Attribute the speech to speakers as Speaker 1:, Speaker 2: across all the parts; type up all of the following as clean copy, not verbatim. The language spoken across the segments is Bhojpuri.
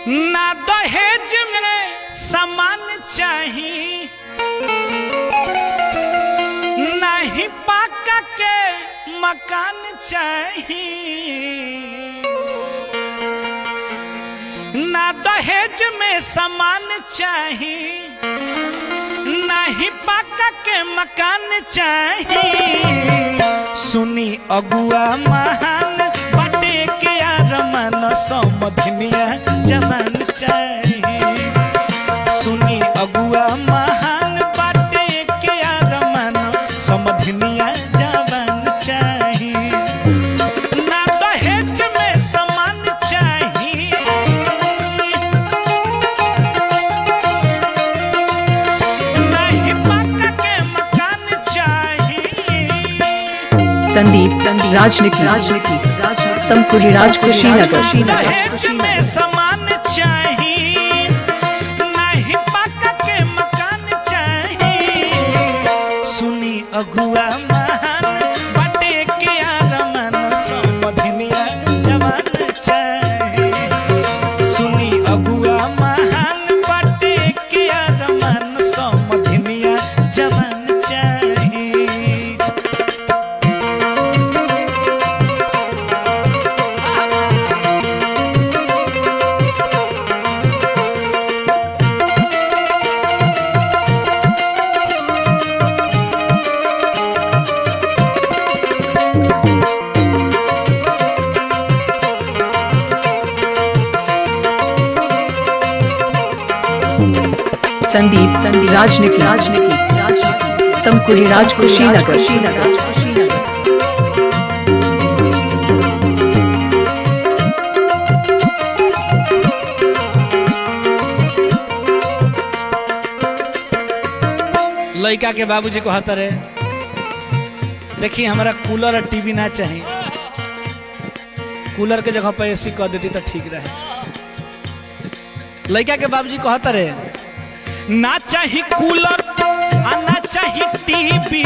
Speaker 1: ना दहेज में सामान चाहिए, ना ही पाका के मकान चाहिए। ना दहेज में सामान चाहिए, ना ही पाका के मकान चाहिए। सुनी अगुआ महान बाटे के आरमान समधनिया जमान चाहिए। सुनी अगुआ महान बाटे के आरमान समधनिया जमान चाहिए। ना दहेज में सामान चाहिए, ना ही पाका के मकान चाहिए।
Speaker 2: संदीप राजनीति तमकुरी राज कुशीनगर।
Speaker 1: दहेज में सामान चाहिए, ना ही पाका के मकान चाहिए। सुनी अगुआ महान बाटे के आरमान समधनिया जवान चाहिए। सुनी अगुआ महान बाटे के आरमान समधनिया जवान चाहिए।
Speaker 2: संदीप राजनीति तमकुरी राज कुशीनगर।
Speaker 1: लड़का के बाबूजी को हतर है, देखिए हमारा कूलर और टीवी ना चाहिए, कूलर के जगह पर एसी कर देती तो ठीक रहे। लड़का के बाबूजी को हतर है, ना चाहिए कूलर आ ना चाहिए टीवी,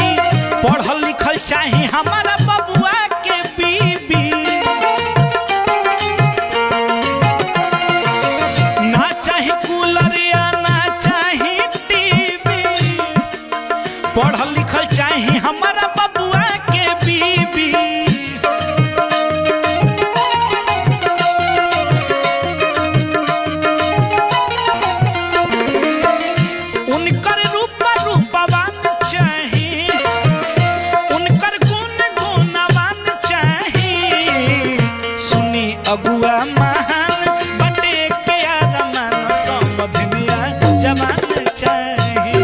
Speaker 1: पढ़ल लिखल चाहिए हमारा बबुआ के बीबी। ना चाहिए कूलर या ना चाहिए टीवी, पढ़ल लिखल चाहिए हमारा बबुआ के बीबी। उनकर रूपवान चाहिए, उनकर गुणवान चाहिए। सुनी अगुआ महान बटे के आरमान समधनिया जवान चाहिए।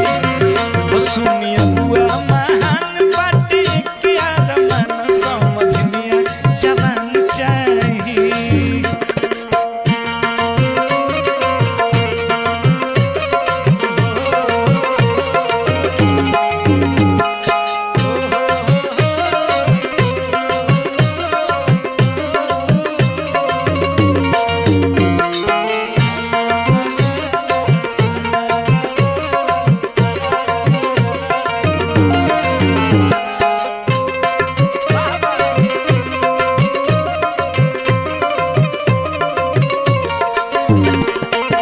Speaker 1: वो सुनी अगुआ महान बटे के आरमान समधनिया जवान चाहिए।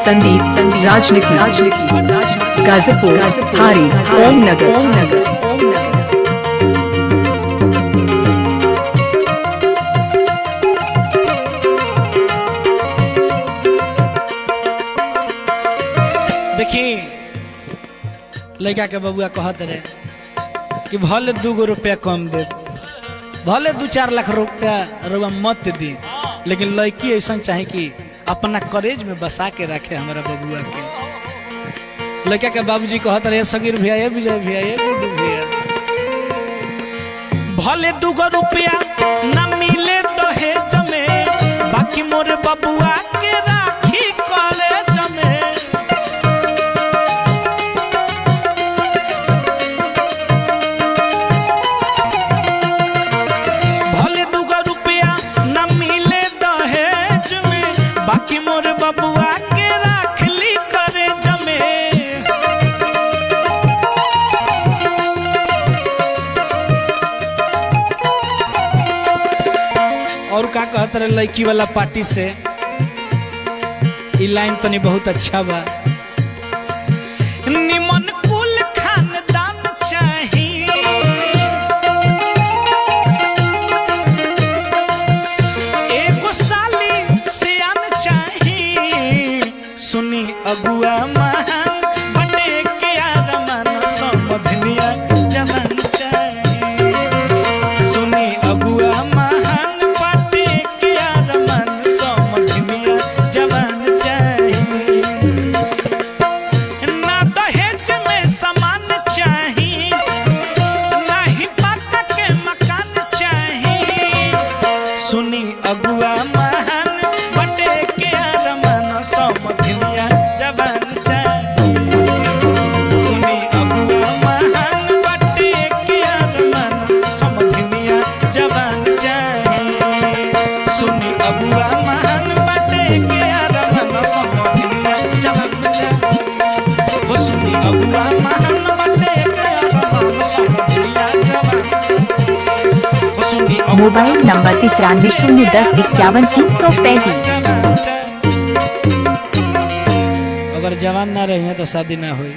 Speaker 2: संदीप राजनीति गाजीपुर हारी ओम नगर।
Speaker 1: देखिए लड़का के बबुआ कहत रहे कि भले 2 रुपया कम दे, भले 2-4 लाख रुपया रुपया मत दी, लेकिन लड़की ऐसा चाहे कि अपना करेज में बसा के रखे हमारा बबुआ के। लड़का के बाबूजी कहत रहे सगीर भैया, ये विजय भैया, ये गुड्डू भैया, भले 2 रुपया न मिले दहेज में, बाकी मोर बबुआ के राखी कॉलेज में। भले 2 रुपया न मिले दहेज में, बाकी मोर बबुआ के राखली करे जमे। और का कहत रहे लड़की वाला पार्टी से, ई लाइन तनी बहुत अच्छा बा। निमन कुल खानदान चाही, एगो साली सियान चाही, सुनी अगुआ महान बटे के आरमान समधनिया जवान चाही, सुनी अगुआ महान बटे के आरमान समधनिया जवान चाही। ना दहेज में सामान चाही, ना ही पाका के मकान चाही, सुनी अगुआ महान बटे के आरमान समधनिया जवान चाही, सुनी अगुआ महान बटे के आरमान समधनिया जवान चाही, सुनी अगुआ महान बटे के आरमान समधनिया जवान चाही, हो सुनी अगुआ महान बटे के आरमान समधनिया जवान चाही, हो सुनी अगुआ
Speaker 3: मोबाइल नंबर 950151
Speaker 1: अगर जवान ना रहे तो शादी ना हुई।